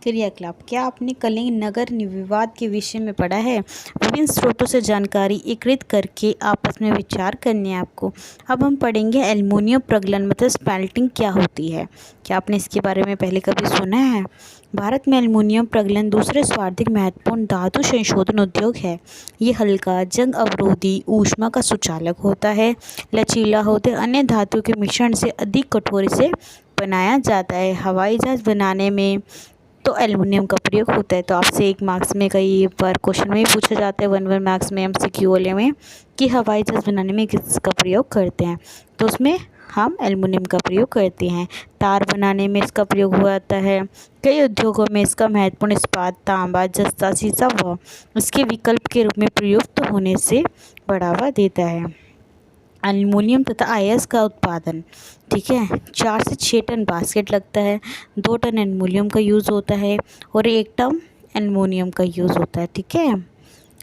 क्रियाकलाप। क्या आपने कलिंग नगर विवाद के विषय में पढ़ा है? विभिन्न स्रोतों से जानकारी एकत्रित करके आपस में विचार करने आपको। अब हम पढ़ेंगे एल्युमिनियम प्रगलन मतलब स्मेल्टिंग क्या होती है। क्या आपने इसके बारे में पहले कभी सुना है? भारत में एल्युमिनियम प्रगलन दूसरे सर्वाधिक महत्वपूर्ण धातु संशोधन उद्योग है। ये हल्का, जंग अवरोधी, ऊष्मा का सुचालक होता है, लचीला होते अन्य धातु के मिश्रण से अधिक कठोर से बनाया जाता है। हवाई जहाज बनाने में तो एल्युमिनियम का प्रयोग होता है। तो आपसे 1 मार्क्स में कई बार क्वेश्चन में भी पूछा जाता है, 1 मार्क्स में एमसीक्यू वाले में, कि हवाई जहाज बनाने में किसका प्रयोग करते हैं। तो उसमें हम एल्युमिनियम का प्रयोग करते हैं। तार बनाने में इसका प्रयोग हुआ जाता है। कई उद्योगों में इसका महत्वपूर्ण इस्पात, तांबा, जस्ता, शीशा व इसके विकल्प के रूप में प्रयुक्त होने से बढ़ावा देता है। एल्युमिनियम तथा आयस का उत्पादन, ठीक है, 4 से 6 टन बास्केट लगता है, 2 टन एल्युमिनियम का यूज़ होता है और 1 टन एल्युमिनियम का यूज़ होता है। ठीक है,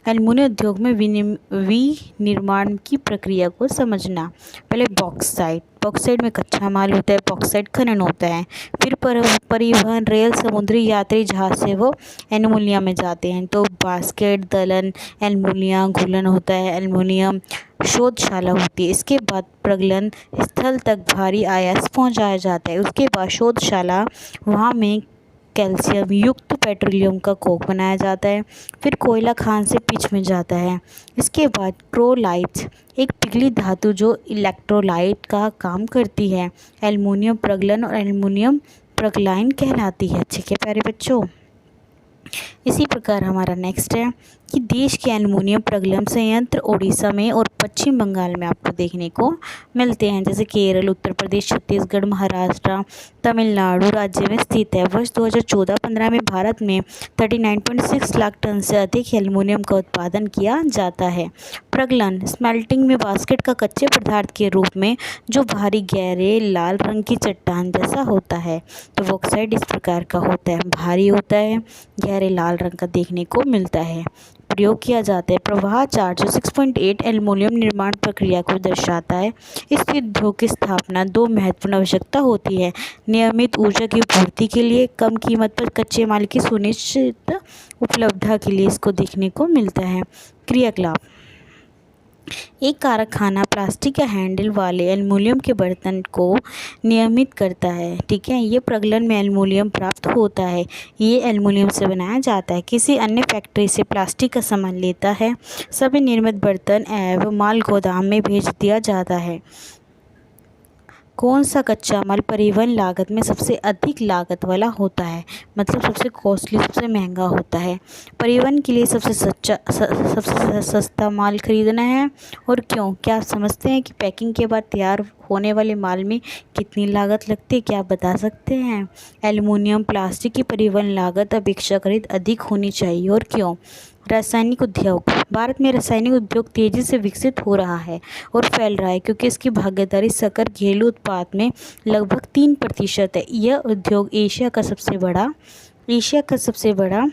एल्युमिनियम उद्योग में विनिर्माण की प्रक्रिया को समझना। पहले बॉक्साइट में कच्चा माल होता है, बॉक्साइट खनन होता है, फिर परिवहन, रेल, समुद्री यात्री जहाज से वो एल्युमिनियम में जाते हैं। तो बास्केट, दलन, एल्युमिनियम घुलन होता है, एल्युमिनियम शोधशाला होती है। इसके बाद प्रगलन स्थल तक भारी आयास पहुंचाया जाता है। उसके बाद शोधशाला वहाँ में कैल्शियम युक्त पेट्रोलियम का कोक बनाया जाता है। फिर कोयला खान से पिच में जाता है। इसके बाद क्रोलाइट, एक पिघली धातु जो इलेक्ट्रोलाइट का काम करती है, एल्युमिनियम प्रगलन और एल्युमिनियम प्रगलाइन कहलाती है। ठीक है प्यारे बच्चों, इसी प्रकार हमारा नेक्स्ट है कि देश के एल्युमिनियम प्रगलन संयंत्र उड़ीसा में और पश्चिम बंगाल में आपको देखने को मिलते हैं, जैसे केरल, उत्तर प्रदेश, छत्तीसगढ़, महाराष्ट्र, तमिलनाडु राज्य में स्थित है। वर्ष 2014-15 में भारत में 39.6 लाख टन से अधिक एल्युमिनियम का उत्पादन किया जाता है। प्रगलन स्मेल्टिंग में बास्केट का कच्चे पदार्थ के रूप में जो भारी गहरे लाल रंग की चट्टान जैसा होता है। तो बॉक्साइट इस प्रकार का होता है, भारी होता है, गहरे लाल रंग का देखने को मिलता है, प्रयोग किया जाता है। प्रवाह चार्ट जो 6.8 एल्युमिनियम निर्माण प्रक्रिया को दर्शाता है। इस उद्योग की स्थापना 2 महत्वपूर्ण आवश्यकता होती है, नियमित ऊर्जा की पूर्ति के लिए, कम कीमत पर कच्चे माल की सुनिश्चित उपलब्धता के लिए इसको देखने को मिलता है। क्रियाकलाप, एक कारखाना प्लास्टिक या हैंडल वाले एल्युमिनियम के बर्तन को नियमित करता है। ठीक है, ये प्रगलन में एल्युमिनियम प्राप्त होता है, ये एल्युमिनियम से बनाया जाता है। किसी अन्य फैक्ट्री से प्लास्टिक का सामान लेता है, सभी निर्मित बर्तन एवं माल गोदाम में भेज दिया जाता है। कौन सा कच्चा माल परिवहन लागत में सबसे अधिक लागत वाला होता है, मतलब सबसे कॉस्टली, सबसे महंगा होता है? परिवहन के लिए सबसे सस्ता माल खरीदना है, और क्यों? क्या आप समझते हैं कि पैकिंग के बाद तैयार होने वाले माल में कितनी लागत लगती है? क्या आप बता सकते हैं? एल्युमिनियम प्लास्टिक की परिवहन लागत अपेक्षाकृत अधिक होनी चाहिए, और क्यों? रासायनिक उद्योग, भारत में रासायनिक उद्योग तेजी से विकसित हो रहा है और फैल रहा है, क्योंकि इसकी भागीदारी सकल घरेलू उत्पाद में लगभग 3% है। यह उद्योग एशिया का सबसे बड़ा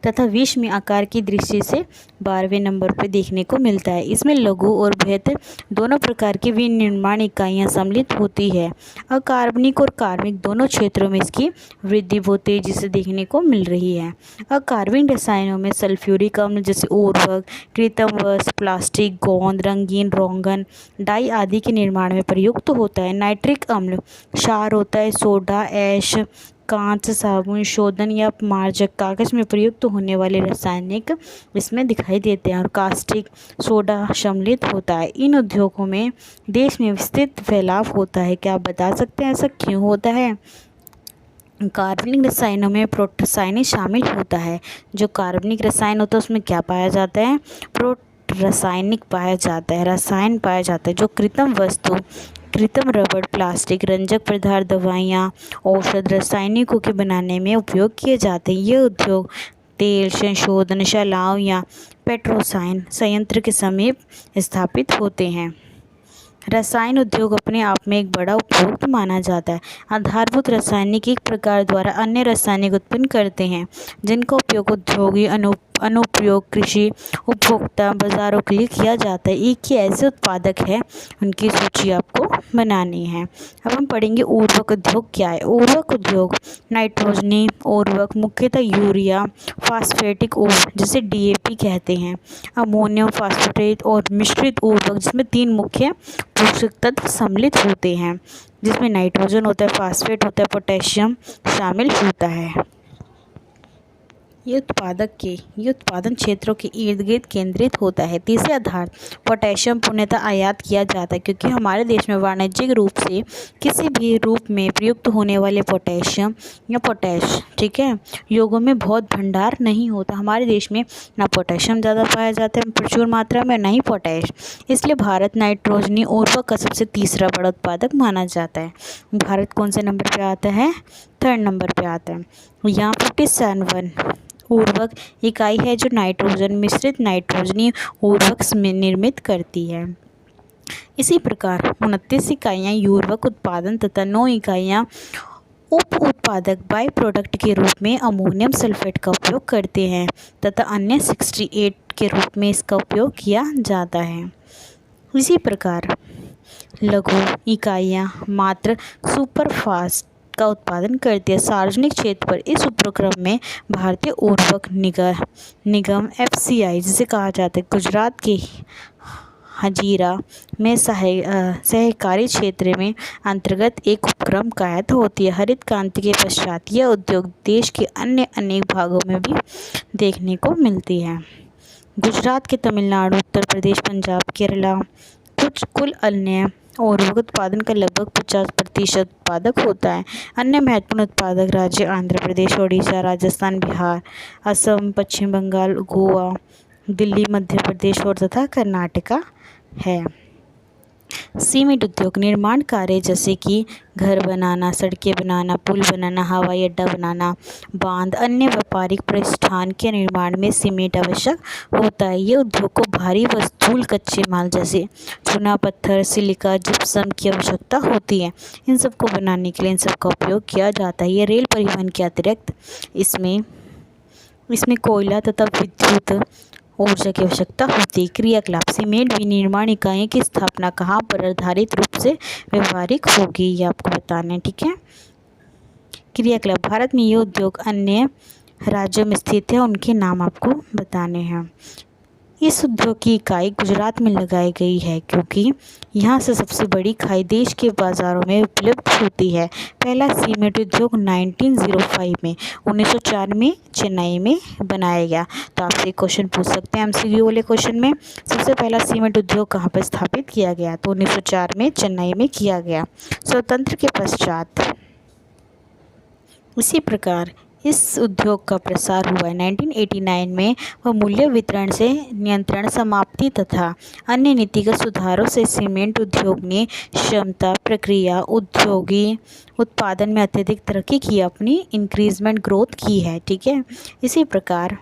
तथा विश्व में आकार की दृष्टि से 12वें नंबर पर देखने को मिलता है। इसमें लघु और बृहत दोनों प्रकार की विनिर्माण इकाइयाँ सम्मिलित होती है। अकार्बनिक और कार्बनिक दोनों क्षेत्रों में इसकी वृद्धि बहुत तेजी से देखने को मिल रही है। अकार्बनिक रसायनों में सल्फ्यूरिक अम्ल जैसे उर्वरक, कृत्रिम वस्त्र, प्लास्टिक, गोंद, रंगीन रोगन, डाई आदि के निर्माण में प्रयुक्त होता है। नाइट्रिक अम्ल क्षार होता है, सोडा ऐश, कांच, साबुन, शोधन या मार्जक, कागज में प्रयुक्त होने वाले रासायनिक इसमें दिखाई देते हैं, और कास्टिक सोडा सम्मिलित होता है। इन उद्योगों में देश में विस्तृत फैलाव होता है। क्या आप बता सकते हैं ऐसा क्यों होता है? कार्बनिक रसायनों में प्रोटोसाइनिक शामिल होता है। जो कार्बनिक रसायन होता है उसमें क्या पाया जाता है? रासायनिक पाया जाता है, रसायन पाया जाता है। जो कृत्रिम रबड़, प्लास्टिक, रंजक पदार्थ, दवाइयाँ, औषध, रासायनिकों के बनाने में उपयोग किए जाते हैं। ये उद्योग तेल संशोधनशालाओं या पेट्रोसाइन संयंत्र के समीप स्थापित होते हैं। रसायन उद्योग अपने आप में एक बड़ा उपभोक्ता माना जाता है। आधारभूत रासायनिक एक प्रकार द्वारा अन्य रासायनिक उत्पन्न करते हैं, जिनका उपयोग औद्योगिक अनुप्रयोग कृषि उपभोक्ता बाज़ारों के लिए किया जाता है। एक ही ऐसे उत्पादक है, उनकी सूची आपको बनानी है। अब हम पढ़ेंगे उर्वरक उद्योग क्या है। उर्वरक उद्योग नाइट्रोजनी उर्वरक मुख्यतः यूरिया, फास्फेटिक उर्वरक जिसे DAP कहते हैं, अमोनियम फास्फेट और मिश्रित उर्वरक जिसमें 3 मुख्य पोषक तत्व सम्मिलित होते हैं, जिसमें नाइट्रोजन होता है, फास्फेट होता है, पोटेशियम शामिल होता है। ये उत्पादन क्षेत्रों के इर्द गिर्द केंद्रित होता है। तीसरे आधार पोटेशियम पूर्णतः आयात किया जाता है, क्योंकि हमारे देश में वाणिज्यिक रूप से किसी भी रूप में प्रयुक्त होने वाले पोटेशियम या पोटैश, ठीक है, योगों में बहुत भंडार नहीं होता। हमारे देश में ना पोटेशियम ज़्यादा पाया जाता है प्रचुर मात्रा में, ना ही पोटैश, इसलिए भारत नाइट्रोजनी उर्वरक का सबसे तीसरा बड़ा उत्पादक माना जाता है। भारत कौन से नंबर पर आता है? 3rd नंबर पर आता है। यहाँ 57 उर्वरक इकाई है जो नाइट्रोजन मिश्रित नाइट्रोजनी उर्वरक निर्मित करती है। इसी प्रकार 29 इकाइयाँ उर्वरक उत्पादन तथा 9 इकाइयाँ उप उत्पादक बाई प्रोडक्ट के रूप में अमोनियम सल्फेट का उपयोग करते हैं तथा अन्य 68 के रूप में इसका उपयोग किया जाता है। इसी प्रकार लघु इकाइयाँ मात्र सुपरफास्ट का उत्पादन करती है। सार्वजनिक क्षेत्र पर इस उपक्रम में भारतीय उर्वरक निगम FCI जिसे कहा जाता है, गुजरात के हजीरा में सहकारी क्षेत्र में अंतर्गत एक उपक्रम कायद होती है। हरित क्रांति के पश्चात यह उद्योग देश के अन्य अनेक भागों में भी देखने को मिलती है। गुजरात के तमिलनाडु, उत्तर प्रदेश, पंजाब, केरला कुल अन्य उर्वरक उत्पादन का लगभग 50% उत्पादक होता है। अन्य महत्वपूर्ण उत्पादक राज्य आंध्र प्रदेश, ओडिशा, राजस्थान, बिहार, असम, पश्चिम बंगाल, गोवा, दिल्ली, मध्य प्रदेश और तथा कर्नाटका है। सीमेंट उद्योग निर्माण कार्य जैसे कि घर बनाना, सड़कें बनाना, पुल बनाना, हवाई अड्डा बनाना, बांध, अन्य व्यापारिक प्रतिष्ठान के निर्माण में सीमेंट आवश्यक होता है। ये उद्योग को भारी व स्थूल कच्चे माल जैसे चूना पत्थर, सिलिका, जिप्सम की आवश्यकता होती है। इन सब को बनाने के लिए इन सब का उपयोग किया जाता है। ये रेल परिवहन के अतिरिक्त इसमें कोयला तथा विद्युत ऊर्जा की आवश्यकता होती है। क्रियाकलाप सीमेंट विनिर्माण इकाइयों की स्थापना कहाँ पर आधारित रूप से व्यवहारिक होगी, ये आपको बताना है, ठीक है। क्रियाकलाप भारत में ये उद्योग अन्य राज्यों में स्थित है, उनके नाम आपको बताने हैं। इस उद्योग की इकाई गुजरात में लगाई गई है, क्योंकि यहाँ से सबसे बड़ी खाई देश के बाज़ारों में उपलब्ध होती है। पहला सीमेंट उद्योग 1905 में 1904 में चेन्नई में बनाया गया। तो आपसे एक क्वेश्चन पूछ सकते हैं MCQ वाले क्वेश्चन में, सबसे पहला सीमेंट उद्योग कहाँ पर स्थापित किया गया? तो 1904 में चेन्नई में किया गया, स्वतंत्र के पश्चात। इसी प्रकार इस उद्योग का प्रसार हुआ है 1989 में व मूल्य वितरण से नियंत्रण समाप्ति तथा अन्य नीतिगत सुधारों से सीमेंट उद्योग ने क्षमता, प्रक्रिया, औद्योगिक उत्पादन में अत्यधिक तरक्की की, अपनी इंक्रीजमेंट ग्रोथ की है, ठीक है। इसी प्रकार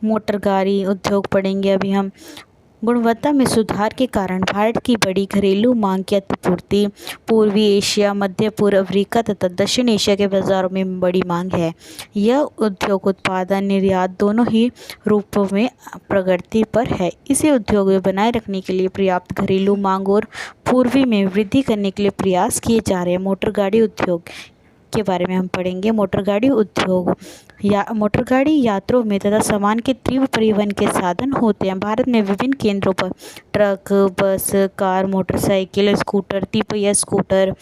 मोटर गाड़ी उद्योग पढ़ेंगे अभी हम। गुणवत्ता में सुधार के कारण भारत की बड़ी घरेलू मांग की आपूर्ति पूर्वी एशिया, मध्य पूर्व अफ्रीका तथा दक्षिण एशिया के बाज़ारों में बड़ी मांग है। यह उद्योग उत्पादन निर्यात दोनों ही रूपों में प्रगति पर है। इसे उद्योग में बनाए रखने के लिए पर्याप्त घरेलू मांग और पूर्वी में वृद्धि करने के लिए प्रयास किए जा रहे हैं। मोटर गाड़ी उद्योग के बारे में हम पढ़ेंगे। मोटर गाड़ी उद्योग मोटर गाड़ी यात्रियों में तथा सामान के तीव्र परिवहन के साधन होते हैं। भारत में विभिन्न केंद्रों पर ट्रक, बस, कार, मोटरसाइकिल, स्कूटर, तिपहिया स्कूटर,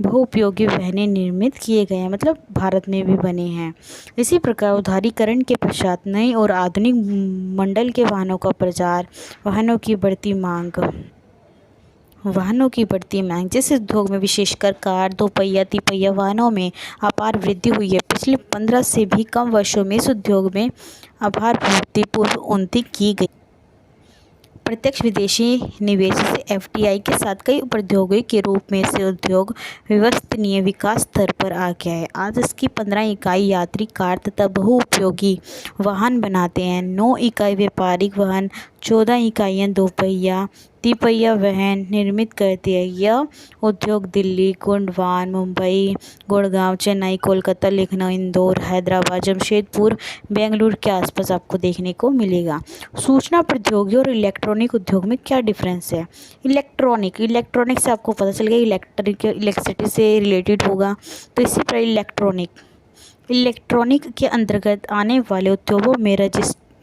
बहुउपयोगी वाहनें निर्मित किए गए हैं, मतलब भारत में भी बने हैं। इसी प्रकार उदारीकरण के पश्चात नए और आधुनिक मॉडल के वाहनों का प्रचार, वाहनों की बढ़ती मांग जिस उद्योग में विशेषकर कार, दोपहिया, तिपहिया वाहनों में अपार वृद्धि हुई है। पिछले 15 से भी कम वर्षों में इस उद्योग में अभूतपूर्व उन्नति की गई। प्रत्यक्ष विदेशी निवेश से FDI के साथ कई प्रौद्योगिकी के रूप में से उद्योग विश्वसनीय विकास स्तर पर आ गया है। आज इसकी 15 इकाई यात्री कार तथा बहुउपयोगी वाहन बनाते हैं, 9 इकाई व्यापारिक वाहन, 14 इकाइयाँ दोपहिया तिपहिया वाहन निर्मित करती है। यह उद्योग दिल्ली, गोंडवाना, मुंबई, गुड़गांव, चेन्नई, कोलकाता, लखनऊ, इंदौर, हैदराबाद, जमशेदपुर, बेंगलुरु के आसपास आपको देखने को मिलेगा। सूचना प्रौद्योगिकी और इलेक्ट्रॉनिक उद्योग में क्या डिफरेंस है? इलेक्ट्रॉनिक से आपको पता चल गया इलेक्ट्रिसिटी से रिलेटेड होगा, तो इसी पर इलेक्ट्रॉनिक के अंतर्गत आने वाले उद्योगों में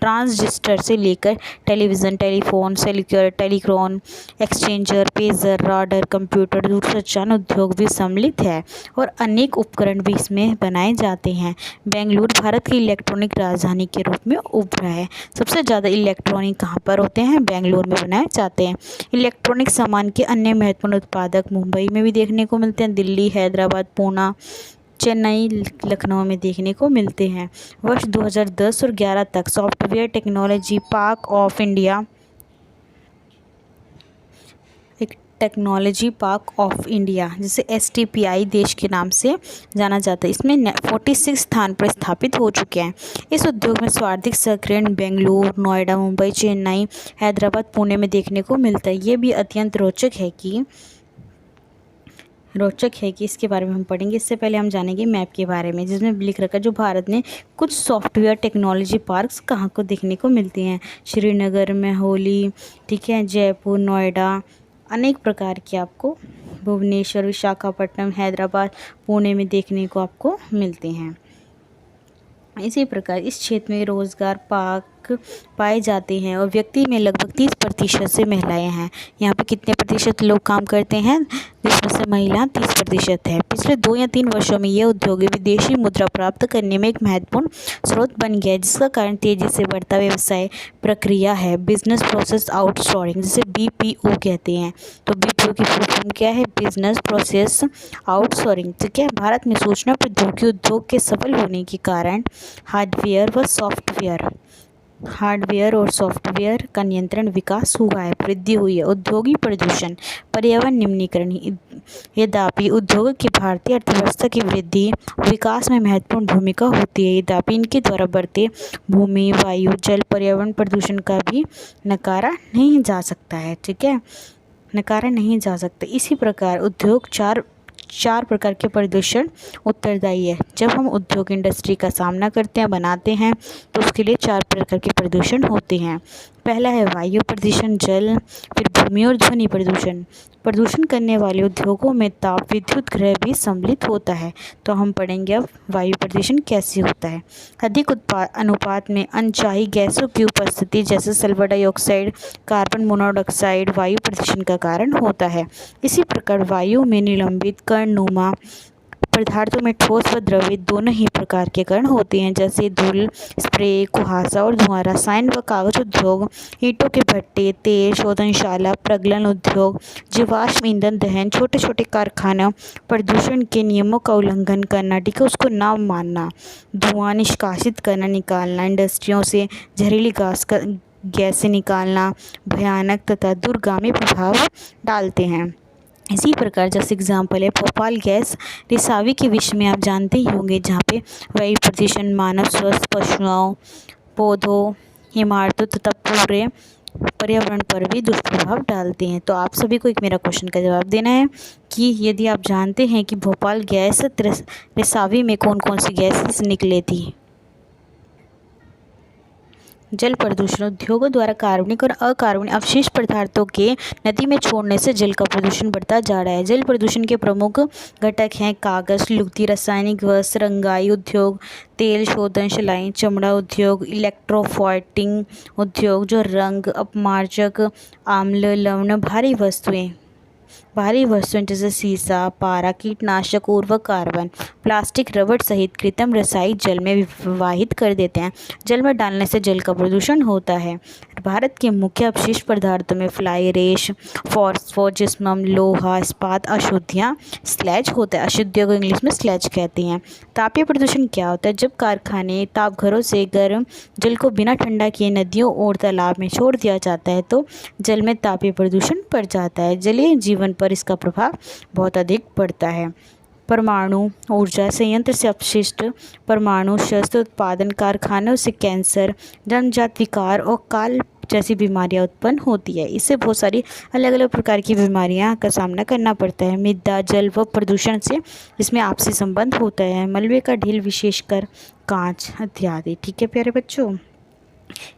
ट्रांजिस्टर से लेकर television, telephone, cellular, telecom, exchanger, pager, radar, computer, दूरसंचार उद्योग भी सम्मिलित है और अनेक उपकरण भी इसमें बनाए जाते हैं। बेंगलुरु भारत की इलेक्ट्रॉनिक राजधानी के रूप में उभरा है। सबसे ज़्यादा इलेक्ट्रॉनिक कहाँ पर होते हैं? बेंगलुरु में बनाए जाते हैं। इलेक्ट्रॉनिक सामान के अन्य महत्वपूर्ण उत्पादक मुंबई में भी देखने को मिलते हैं, दिल्ली, हैदराबाद, पूना, चेन्नई, लखनऊ में देखने को मिलते हैं। वर्ष 2010 और 11 तक software technology park of India जिसे STPI देश के नाम से जाना जाता है, इसमें 46 स्थान पर स्थापित हो चुके हैं। इस उद्योग में सर्वाधिक सक्रियण बेंगलुरु, नोएडा, मुंबई, चेन्नई, हैदराबाद, पुणे में देखने को मिलता है। ये भी अत्यंत रोचक है कि इसके बारे में हम पढ़ेंगे। इससे पहले हम जानेंगे मैप के बारे में, जिसमें लिख रखा है जो भारत में कुछ सॉफ्टवेयर टेक्नोलॉजी पार्क्स कहाँ को देखने को मिलती हैं। श्रीनगर, मैहोली, ठीक है, जयपुर, नोएडा, अनेक प्रकार के आपको भुवनेश्वर, विशाखापट्टनम, हैदराबाद, पुणे में देखने को आपको मिलते हैं। इसी प्रकार इस क्षेत्र में रोजगार पार्क पाए जाते हैं और व्यक्ति में लगभग 30% से महिलाएं हैं। यहाँ पे कितने प्रतिशत लोग काम करते हैं? जिसमें से महिला 30% है। पिछले 2 या 3 वर्षों में यह उद्योग विदेशी मुद्रा प्राप्त करने में एक महत्वपूर्ण स्रोत बन गया है, जिसका कारण तेजी से बढ़ता व्यवसाय प्रक्रिया है, बिजनेस प्रोसेस आउटसोर्सिंग, जिसे BPO कहते हैं। तो BPO की फुल फॉर्म क्या है? बिजनेस प्रोसेस आउटसोर्सिंग, ठीक है। भारत में सूचना प्रौद्योगिकी उद्योग के सफल होने के कारण हार्डवेयर और सॉफ्टवेयर का नियंत्रण विकास हुआ है, वृद्धि हुई है। औद्योगिक प्रदूषण, पर्यावरण निम्नीकरण, यद्यपि उद्योग की भारतीय अर्थव्यवस्था की वृद्धि विकास में महत्वपूर्ण भूमिका होती है, यद्यपि इनके द्वारा बढ़ते भूमि, वायु, जल, पर्यावरण प्रदूषण का भी नकारा नहीं जा सकता है, ठीक है, नकारा नहीं जा सकता। इसी प्रकार उद्योग चार प्रकार के प्रदूषण उत्तरदायी है। जब हम उद्योग इंडस्ट्री का सामना करते हैं, बनाते हैं, तो उसके लिए 4 प्रकार के प्रदूषण होते हैं। पहला है वायु प्रदूषण, जल, फिर भूमि और ध्वनि प्रदूषण। प्रदूषण करने वाले उद्योगों में ताप विद्युत गृह भी सम्मिलित होता है। तो हम पढ़ेंगे अब वायु प्रदूषण कैसे होता है। अधिक अनुपात में अनचाही गैसों की उपस्थिति जैसे सल्फर डाइऑक्साइड, कार्बन मोनोऑक्साइड वायु प्रदूषण का कारण होता है। इसी प्रकार वायु में निलंबित कणनुमा पदार्थों में ठोस व द्रवित दोनों ही प्रकार के कण होते हैं, जैसे धूल, स्प्रे, कुहासा और धुआं। रसायन व कागज उद्योग, ईंटों के भट्टे, तेल शोधनशाला, प्रज्वलन उद्योग, जीवाश्म ईंधन दहन, छोटे छोटे कारखाना, प्रदूषण के नियमों का उल्लंघन करना, ठीक है, उसको ना मानना, धुआं निष्कासित करना, निकालना, इंडस्ट्रियों से जहरीली गैसें निकालना भयानक तथा दूरगामी प्रभाव डालते हैं। इसी प्रकार जैसे एग्जाम्पल है भोपाल गैस रिसावी के विषय में आप जानते ही होंगे, जहाँ पे वायु प्रदूषण मानव स्वास्थ्य, पशुओं, पौधों, इमारतों तथा पूरे पर्यावरण पर भी दुष्प्रभाव डालते हैं। तो आप सभी को एक मेरा क्वेश्चन का जवाब देना है कि यदि आप जानते हैं कि भोपाल गैस रिसावी में कौन कौन सी गैसेस निकले थी। जल प्रदूषण, उद्योगों द्वारा कार्बनिक और अकार्बनिक अपशिष्ट पदार्थों के नदी में छोड़ने से जल का प्रदूषण बढ़ता जा रहा है। जल प्रदूषण के प्रमुख घटक हैं कागज, लुगदी, रासायनिक वस्त्र, रंगाई उद्योग, तेल शोधनशालाएं, चमड़ा उद्योग, इलेक्ट्रोफॉर्टिंग उद्योग जो रंग, अपमार्जक, आम्ल, लवण, भारी वस्तुएं जैसे सीसा, पारा, कीटनाशक, उर्वरक, कार्बन, प्लास्टिक, रबड़ सहित कृत्रिम रसायन जल में विवाहित कर देते हैं। जल में डालने से जल का प्रदूषण होता है। भारत के मुख्य अपशिष्ट पदार्थों में फ्लाई रेश, फॉस्फोर, जिस्मम, लोहा, इस्पात, अशुद्धियाँ, स्लैज होता है। अशुद्धियों को इंग्लिश में स्लैज कहते हैं। तापीय प्रदूषण क्या होता है? जब कारखाने, तापघरों से गर्म जल को बिना ठंडा किए नदियों और तालाब में छोड़ दिया जाता है तो जल में तापीय प्रदूषण बढ़ जाता है। जलीय जीवन पर इसका प्रभाव बहुत अधिक पड़ता है। परमाणु ऊर्जा संयंत्र से अपशिष्ट परमाणु शस्त्र उत्पादन कारखानों से कैंसर, जन्मजात विकार और काल जैसी बीमारियां उत्पन्न होती है। इससे बहुत सारी अलग अलग प्रकार की बीमारियां का सामना करना पड़ता है। मृदा जल व प्रदूषण से इसमें आपसी संबंध होता है। मलबे का ढील, विशेषकर कांच इत्यादि। ठीक है प्यारे बच्चों।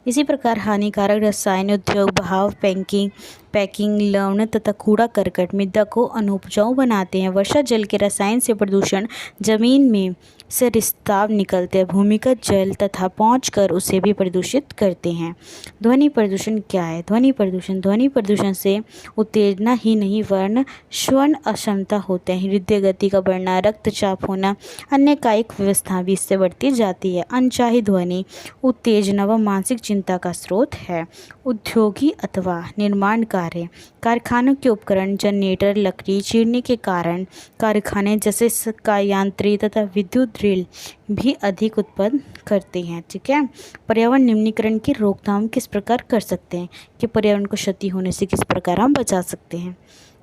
इसी प्रकार हानिकारक रसायन उद्योग, बहाव, पैकिंग, लवण तथा कूड़ा करकट मृदा को अनुपजाऊ बनाते हैं। वर्षा जल के रसायन से प्रदूषण जमीन में से रिसाव निकलते हैं, भूमिगत जल तथा पहुंचकर उसे भी प्रदूषित करते हैं। ध्वनि प्रदूषण क्या है? ध्वनि प्रदूषण से उत्तेजना ही नहीं वरन श्रवण अक्षमता होते हैं। हृदय गति का बढ़ना, रक्तचाप होना, अन्य कायिक व्यवस्था भी इससे बढ़ती जाती है। अनचाही ध्वनि उत्तेजना व मानसिक चिंता का स्रोत है। उद्योगी अथवा निर्माण कार्य, कारखानों के उपकरण, जनरेटर, लकड़ी चीरने के कारण कारखाने जैसे यांत्रिक तथा विद्युत ड्रिल भी अधिक उत्पन्न करते हैं। ठीक है। पर्यावरण निम्नीकरण की रोकथाम किस प्रकार कर सकते हैं कि पर्यावरण को क्षति होने से किस प्रकार हम बचा सकते हैं?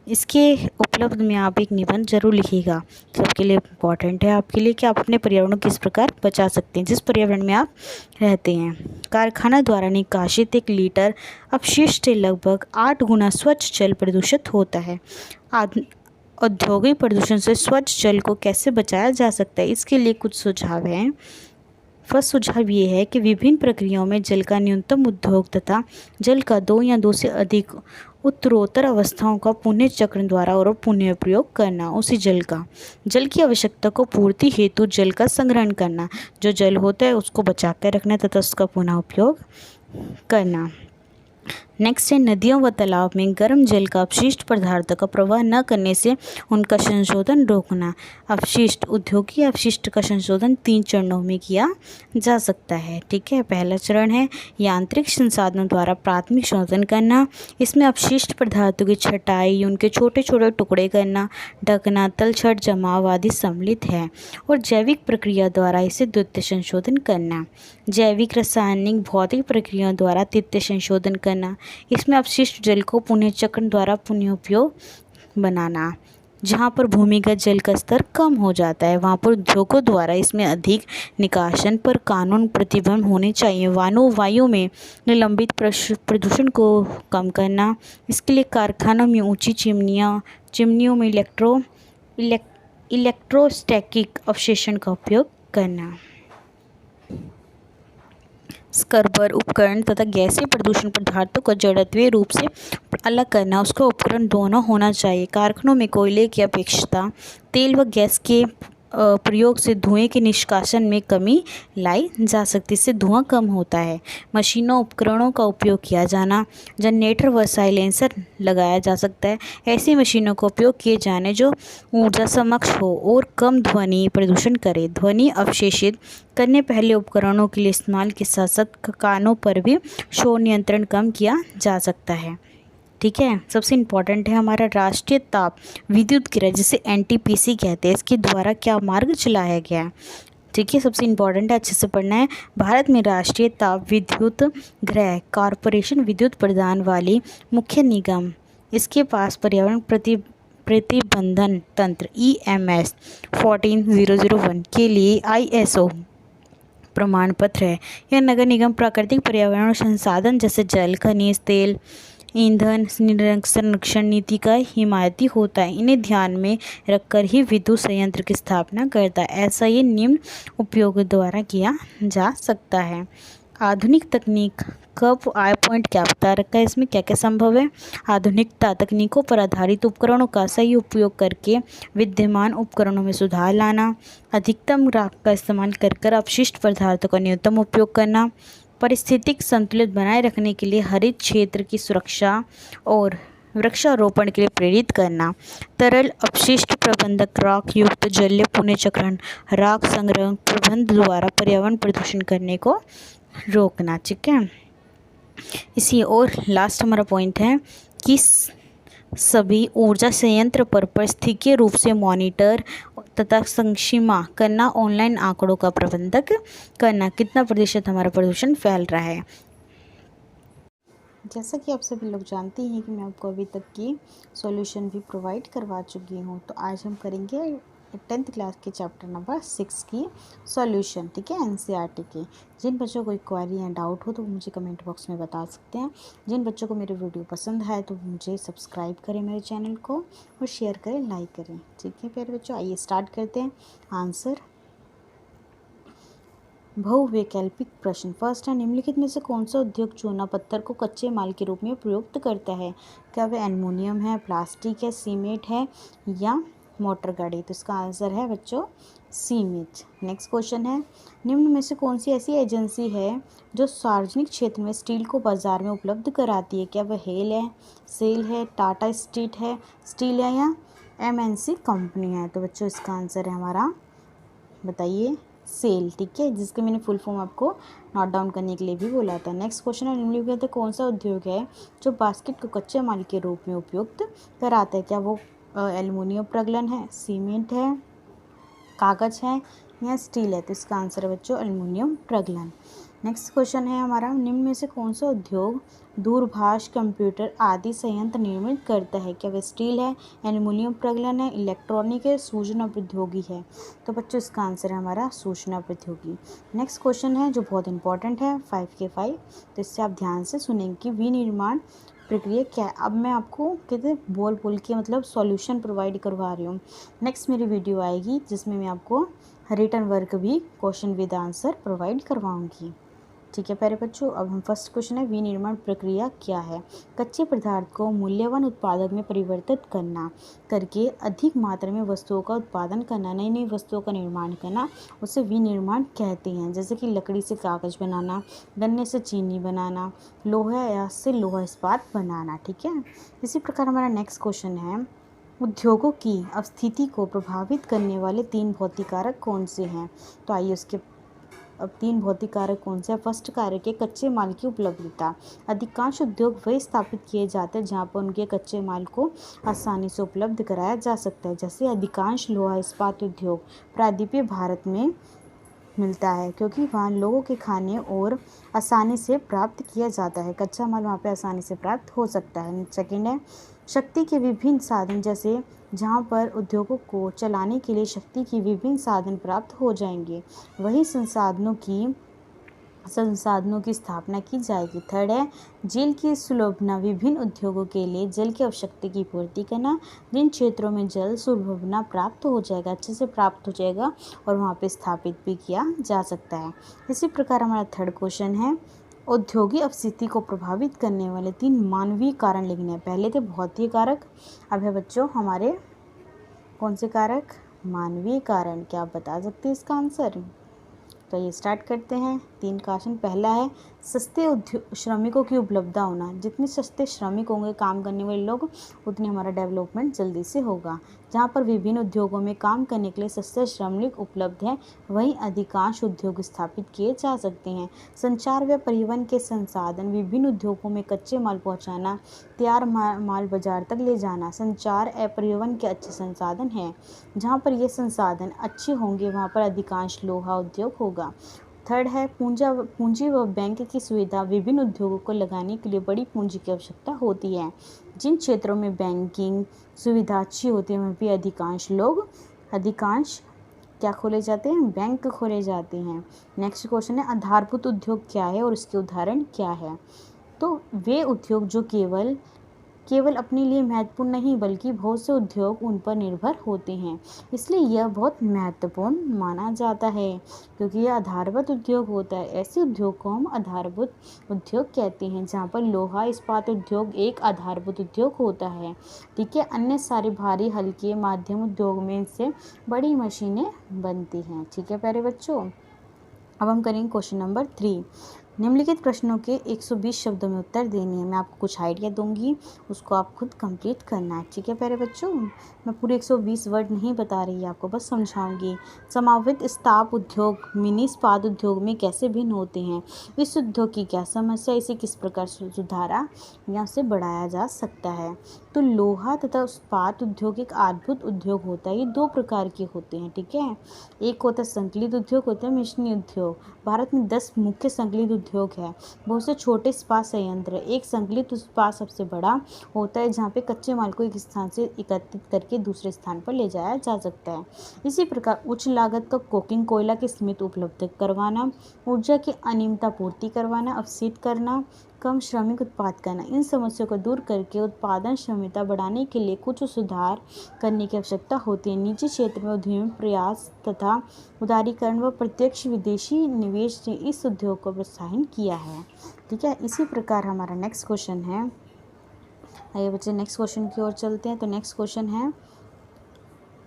इसके उपलब्ध में आप एक निबंध जरूर लिखिएगा। सबके लिए इम्पॉर्टेंट है आपके लिए कि आप अपने पर्यावरण को किस प्रकार बचा सकते हैं जिस पर्यावरण में आप रहते हैं। कारखाना द्वारा निकासित 1 लीटर अपशिष्ट से लगभग 8 गुना स्वच्छ जल प्रदूषित होता है। औद्योगिक प्रदूषण से स्वच्छ जल को कैसे बचाया जा सकता है? इसके लिए कुछ सुझाव हैं। फर्स्ट सुझाव ये है कि विभिन्न प्रक्रियाओं में जल का न्यूनतम उपयोग तथा जल का 2 या 2 से अधिक उत्तरोत्तर अवस्थाओं का पुनः चक्र द्वारा और पुनः प्रयोग करना। उसी जल की आवश्यकता को पूर्ति हेतु जल का संग्रहण करना, जो जल होता है उसको बचा कर रखना तथा उसका पुनः उपयोग करना। नेक्स्ट है नदियों व तालाब में गर्म जल का अपशिष्ट पदार्थों का प्रवाह न करने से उनका संशोधन रोकना। औद्योगिक अपशिष्ट का संशोधन 3 चरणों में किया जा सकता है। ठीक है। पहला चरण है यांत्रिक संसाधनों द्वारा प्राथमिक शोधन करना। इसमें अपशिष्ट पदार्थों की छटाई, उनके छोटे छोटे टुकड़े करना, ढकना, तलछट जमाव आदि सम्मिलित है। और जैविक प्रक्रिया द्वारा इसे द्वितीय संशोधन करना। जैविक, रासायनिक, भौतिक प्रक्रियाओं द्वारा तृतीय संशोधन करना। इसमें अपशिष्ट जल को पुनः चक्र द्वारा पुनः उपयोग बनाना। जहाँ पर भूमिगत जल का स्तर कम हो जाता है वहाँ पर उद्योगों द्वारा इसमें अधिक निकासन पर कानून प्रतिबंध होने चाहिए। वायु में निलंबित प्रदूषण को कम करना। इसके लिए कारखानों में ऊंची चिमनियों में इलेक्ट्रोस्टैटिक अवशोषण का उपयोग करना। स्क्रबर उपकरण तथा गैसीय प्रदूषण पदार्थों को जड़त्वीय रूप से अलग करना। उसका उपकरण दोनों होना चाहिए। कारखानों में कोयले की अपेक्षता तेल व गैस के प्रयोग से धुएं के निष्कासन में कमी लाई जा सकती है। इससे धुआं कम होता है। मशीनों उपकरणों का उपयोग किया जाना। जनरेटर व साइलेंसर लगाया जा सकता है। ऐसी मशीनों का उपयोग किए जाने जो ऊर्जा सक्षम हो और कम ध्वनि प्रदूषण करे। ध्वनि अवशोषित करने पहले उपकरणों के लिए इस्तेमाल के साथ साथ कानों पर भी शोर नियंत्रण कम किया जा सकता है। ठीक है। सबसे इम्पॉर्टेंट है हमारा राष्ट्रीय ताप विद्युत गृह, जिसे NTPC कहते हैं। इसके द्वारा क्या मार्ग चलाया गया है? ठीक है। सबसे इम्पॉर्टेंट है, अच्छे से पढ़ना है। भारत में राष्ट्रीय ताप विद्युत गृह कॉरपोरेशन विद्युत प्रदान वाली मुख्य निगम। इसके पास पर्यावरण प्रतिबंधन तंत्र EMS 14001 के लिए ISO प्रमाण पत्र है। यह नगर निगम प्राकृतिक पर्यावरण संसाधन जैसे जल, खनिज तेल, ईंधन संरक्षण नीति का हिमायती होता है। इन्हें ध्यान में रखकर ही विद्युत संयंत्र की स्थापना करता है। ऐसा ये निम्न उपयोग द्वारा किया जा सकता है। आधुनिक तकनीक कब आय पॉइंट क्या बता रखा है, इसमें क्या क्या संभव है? आधुनिकता तकनीकों पर आधारित उपकरणों का सही उपयोग करके विद्यमान उपकरणों में सुधार लाना। अधिकतम राख का इस्तेमाल कर अपशिष्ट पदार्थों का न्यूनतम उपयोग करना। पारिस्थितिक संतुलन बनाए रखने के लिए हरित क्षेत्र की सुरक्षा और वृक्षारोपण के लिए प्रेरित करना। तरल अपशिष्ट प्रबंधक, राख युक्त जलीय पुनः चक्रण, राख संग्रह प्रबंध द्वारा पर्यावरण प्रदूषण करने को रोकना। ठीक है। इसी और लास्ट हमारा पॉइंट है कि सभी ऊर्जा संयंत्र पर पारिस्थितिकीय रूप से मॉनिटर तथा संक्षिमा करना, ऑनलाइन आंकड़ों का प्रबंधक करना, कितना प्रतिशत हमारा प्रदूषण फैल रहा है। जैसा कि आप सभी लोग जानते हैं कि मैं आपको अभी तक की सॉल्यूशन भी प्रोवाइड करवा चुकी हूँ, तो आज हम करेंगे 10th क्लास के चैप्टर नंबर 6 की सॉल्यूशन, ठीक है, एनसीईआरटी के। जिन बच्चों को क्वेरी या डाउट हो तो मुझे कमेंट बॉक्स में बता सकते हैं। जिन बच्चों को मेरे वीडियो पसंद आए तो मुझे सब्सक्राइब करें मेरे चैनल को और शेयर करें, लाइक करें, ठीक है प्यारे बच्चों। आइए स्टार्ट करते हैं। आंसर बहुवैकल्पिक प्रश्न। फर्स्ट है, निम्नलिखित में से कौन सा उद्योग चूना पत्थर को कच्चे माल के रूप में प्रयुक्त करता है? क्या वह एल्युमिनियम है, प्लास्टिक है, सीमेंट है या मोटर गाड़ी? तो इसका आंसर है बच्चों सीमेंट। नेक्स्ट क्वेश्चन है, निम्न में से कौन सी ऐसी एजेंसी है जो सार्वजनिक क्षेत्र में स्टील को बाजार में उपलब्ध कराती है? क्या वह हेल है, सेल है, टाटा स्टील है या एमएनसी कंपनी है? तो बच्चों इसका आंसर है हमारा, बताइए, सेल, ठीक है, जिसके मैंने फुल फॉर्म आपको नोट डाउन करने के लिए भी बोला था। नेक्स्ट क्वेश्चन है, निम्नलिखित में कौन सा उद्योग है जो बास्केट को कच्चे माल के रूप में उपयुक्त कराता है? क्या वो एल्युमिनियम प्रगलन है, सीमेंट है, कागज है या स्टील है? तो इसका आंसर है बच्चों एल्युमिनियम प्रगलन। नेक्स्ट क्वेश्चन है हमारा, निम्न में से कौन सा उद्योग दूरभाष, कंप्यूटर आदि संयंत्र निर्मित करता है? क्या वह स्टील है, एल्युमिनियम प्रगलन है, इलेक्ट्रॉनिक है, सूचना प्रौद्योगिकी है? तो बच्चों इसका आंसर है हमारा सूचना प्रौद्योगिकी। नेक्स्ट क्वेश्चन है जो बहुत इंपॉर्टेंट है, 5 के 5, तो इससे आप ध्यान से सुनेंगे कि विनिर्माण प्रक्रिया क्या है। अब मैं आपको कहते बोल के मतलब सॉल्यूशन प्रोवाइड करवा रही हूँ। नेक्स्ट मेरी वीडियो आएगी जिसमें मैं आपको रिटन वर्क भी क्वेश्चन विद आंसर प्रोवाइड करवाऊंगी, ठीक है प्यारे बच्चों। अब हम फर्स्ट क्वेश्चन है, विनिर्माण प्रक्रिया क्या है? कच्चे पदार्थ को मूल्यवान उत्पादक में परिवर्तित करना करके अधिक मात्रा में वस्तुओं का उत्पादन करना, नई नई वस्तुओं का निर्माण करना, उसे विनिर्माण कहते हैं। जैसे कि लकड़ी से कागज बनाना, गन्ने से चीनी बनाना, लोहा से लोहा इस्पात बनाना, ठीक है। इसी प्रकार हमारा नेक्स्ट क्वेश्चन है, उद्योगों की स्थिति को प्रभावित करने वाले 3 भौतिक कारक कौन से हैं? तो आइए उसके अब 3 भौतिक कारक कौन से हैं? फर्स्ट कारक है कच्चे माल की उपलब्धता। अधिकांश उद्योग वही स्थापित किए जाते हैं जहाँ पर उनके कच्चे माल को आसानी से उपलब्ध कराया जा सकता है। जैसे अधिकांश लोहा इस्पात उद्योग प्रायद्वीपीय भारत में मिलता है क्योंकि वहाँ लोगों के खाने और आसानी से प्राप्त किया जाता है, कच्चा माल वहाँ पे आसानी से प्राप्त हो सकता है। सेकेंड है शक्ति के विभिन्न साधन, जैसे जहाँ पर उद्योगों को चलाने के लिए शक्ति की विभिन्न साधन प्राप्त हो जाएंगे, वही संसाधनों की स्थापना की जाएगी। थर्ड है जल की सुलभना, विभिन्न उद्योगों के लिए जल की आवश्यकता की पूर्ति करना। जिन क्षेत्रों में जल सुलभना प्राप्त हो जाएगा, अच्छे से प्राप्त हो जाएगा और वहाँ पे स्थापित भी किया जा सकता है। इसी प्रकार हमारा थर्ड क्वेश्चन है, औद्योगिक अपस्थिति को प्रभावित करने वाले 3 मानवीय कारण लिखने हैं। पहले थे भौतिक कारक, अब है बच्चों हमारे कौन से कारक? मानवीय कारण। क्या आप बता सकते हैं इसका आंसर? तो ये स्टार्ट करते हैं। 3 क्वेश्चन। पहला है सस्ते श्रमिकों की उपलब्धता होना। जितने सस्ते श्रमिक होंगे, काम करने वाले लोग, उतनी हमारा डेवलपमेंट जल्दी से होगा। जहाँ पर विभिन्न उद्योगों में काम करने के लिए सस्ते श्रमिक उपलब्ध हैं, वहीं अधिकांश उद्योग स्थापित किए जा सकते हैं। संचार व परिवहन के संसाधन, विभिन्न उद्योगों में कच्चे माल पहुँचाना, तैयार माल बाजार तक ले जाना, संचार एवं परिवहन के अच्छे संसाधन हैं। जहाँ पर ये संसाधन अच्छे होंगे वहाँ पर अधिकांश लोहा उद्योग होगा। थर्ड है पूंजी व बैंक की सुविधा, विभिन्न उद्योगों को लगाने के लिए बड़ी पूंजी की आवश्यकता होती है। जिन क्षेत्रों में बैंकिंग सुविधा अच्छी होती है वहाँ भी अधिकांश क्या खोले जाते हैं? बैंक खोले जाते हैं। नेक्स्ट क्वेश्चन है आधारभूत उद्योग क्या है और इसके उदाहरण क्या है? तो वे उद्योग जो केवल अपने लिए महत्वपूर्ण नहीं बल्कि बहुत से उद्योग उन पर निर्भर होते हैं, इसलिए यह बहुत महत्वपूर्ण माना जाता है क्योंकि यह आधारभूत उद्योग होता है। ऐसे उद्योग को हम आधारभूत उद्योग कहते हैं, जहाँ पर लोहा इस्पात उद्योग एक आधारभूत उद्योग होता है, ठीक है। अन्य सारे भारी हल्के माध्यम उद्योग में से बड़ी मशीनें बनती हैं, ठीक है प्यारे बच्चों। अब हम करेंगे क्वेश्चन नंबर 3। निम्नलिखित प्रश्नों के 120 शब्दों में उत्तर देने हैं। मैं आपको कुछ आइडिया दूंगी, उसको आप खुद कंप्लीट करना है। ठीक है प्यारे बच्चों, मैं पूरे 120 वर्ड नहीं बता रही आपको, बस समझाऊंगी। समावित इस्पात उद्योग मिनी इस्पात उद्योग में कैसे भिन्न होते हैं? इस उद्योग की क्या समस्या, इसे किस प्रकार सुधारा या उसे बढ़ाया जा सकता है? तो लोहा तथा इस्पात उद्योग एक अद्भुत उद्योग होता है। ये 2 प्रकार के होते हैं। ठीक है, एक होता है संकलित उद्योग, होता है मिश्रण उद्योग। भारत में 10 मुख्य संकलित उद्योग है, बहुत से छोटे इस्पात संयंत्र। एक संकलित इस्पात सबसे बड़ा होता है, जहाँ पे कच्चे माल को एक स्थान से एकत्रित करके दूसरे स्थान पर ले जाया जा सकता है। इसी प्रकार उच्च लागत का कोकिंग कोयला की सीमित उपलब्ध करवाना, ऊर्जा की अनियमित पूर्ति करवाना, अवशोषित करना, कम श्रमिक उत्पाद करना, इन समस्याओं को दूर करके उत्पादन क्षमता बढ़ाने के लिए कुछ सुधार करने की आवश्यकता होती है। निजी क्षेत्र में उद्यमी प्रयास तथा उदारीकरण व प्रत्यक्ष विदेशी निवेश ने इस उद्योग को प्रोत्साहन किया है। ठीक है, इसी प्रकार हमारा नेक्स्ट क्वेश्चन है। आइए बच्चे नेक्स्ट क्वेश्चन की ओर चलते हैं। तो नेक्स्ट क्वेश्चन है,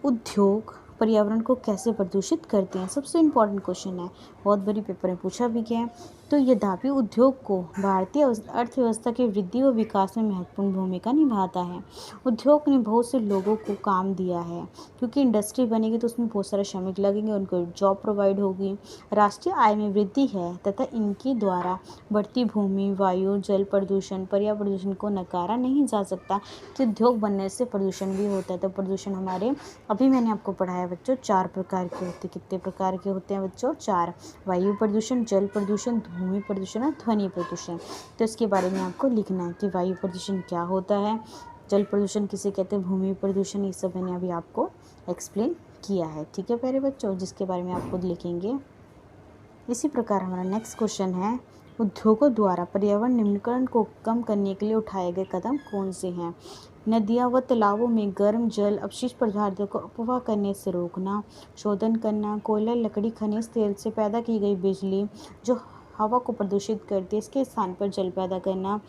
उद्योग पर्यावरण को कैसे प्रदूषित करते हैं? सबसे इम्पोर्टेंट क्वेश्चन है, बहुत बड़ी पेपर में पूछा भी गया है। तो यद्यपि उद्योग को भारतीय अर्थव्यवस्था की वृद्धि व विकास में महत्वपूर्ण भूमिका निभाता है। उद्योग ने बहुत से लोगों को काम दिया है, क्योंकि इंडस्ट्री बनेगी तो उसमें बहुत सारे श्रमिक लगेंगे, उनको जॉब प्रोवाइड होगी, राष्ट्रीय आय में वृद्धि है तथा इनके द्वारा बढ़ती भूमि, वायु, जल प्रदूषण, पर्यावरण प्रदूषण को नकारा नहीं जा सकता कि उद्योग बनने से प्रदूषण भी होता है। तो प्रदूषण हमारे अभी मैंने आपको पढ़ाया बच्चों 4 प्रकार के होते हैं। कितने प्रकार के होते हैं बच्चों? 4। वायु प्रदूषण, जल प्रदूषण, भूमि प्रदूषण और ध्वनि प्रदूषण। तो इसके बारे में आपको लिखना है कि वायु प्रदूषण क्या होता है, जल प्रदूषण किसे कहते हैं, भूमि प्रदूषण, ये सब मैंने अभी आपको एक्सप्लेन किया है। ठीक है प्यारे बच्चों, जिसके बारे में आप खुद लिखेंगे। इसी प्रकार हमारा नेक्स्ट क्वेश्चन है, उद्योगों द्वारा पर्यावरण निम्नीकरण को कम करने के लिए उठाए गए कदम कौन से हैं? नदियाँ व तालाबों में गर्म जल अपशिष्ट पदार्थों को अपवाह करने से रोकना, शोधन करना, कोयला, लकड़ी, खनिज तेल से पैदा की गई बिजली जो हवा को प्रदूषित करती है, इसके स्थान पर जल पैदा करना,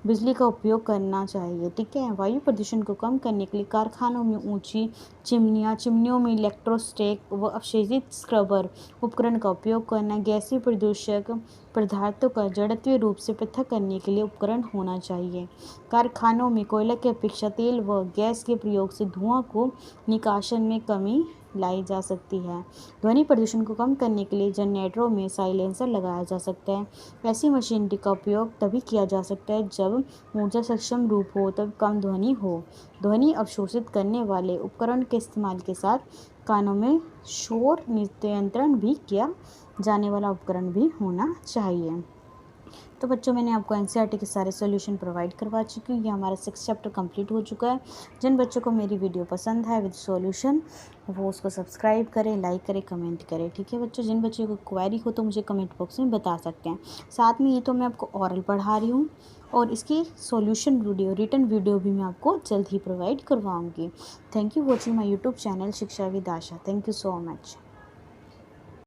बिजली का उपयोग करना चाहिए। ठीक है, वायु प्रदूषण को कम करने के लिए कारखानों में ऊंची चिमनियों में इलेक्ट्रोस्टैटिक व अवशोषित स्क्रबर उपकरण का उपयोग करना, गैसीय प्रदूषक पदार्थों का जड़त्वीय रूप से पृथक करने के लिए उपकरण होना चाहिए। कारखानों में कोयला की अपेक्षा तेल व गैस के प्रयोग से धुआं को निकासन में कमी लाई जा सकती है। ध्वनि प्रदूषण को कम करने के लिए जनरेटरों में साइलेंसर लगाया जा सकता है। ऐसी मशीनरी का उपयोग तभी किया जा सकता है जब ऊर्जा सक्षम रूप हो, तब कम ध्वनि हो। ध्वनि अवशोषित करने वाले उपकरण के इस्तेमाल के साथ कानों में शोर नियंत्रण भी किया जाने वाला उपकरण भी होना चाहिए। तो बच्चों, मैंने आपको एनसीईआरटी के सारे सॉल्यूशन प्रोवाइड करवा चुकी हूँ। ये हमारा 6 चैप्टर कंप्लीट हो चुका है। जिन बच्चों को मेरी वीडियो पसंद है विद सॉल्यूशन, वो उसको सब्सक्राइब करें, लाइक करें, कमेंट करें। ठीक है बच्चों, जिन बच्चों को क्वेरी हो तो मुझे कमेंट बॉक्स में बता सकते हैं। साथ में ये तो मैं आपको ऑरल पढ़ा रही हूँ, और इसकी सॉल्यूशन वीडियो, रिटन वीडियो भी मैं आपको जल्द ही प्रोवाइड करवाऊँगी। Thank you watching my YouTube channel Shiksha with Asha. Thank you so much.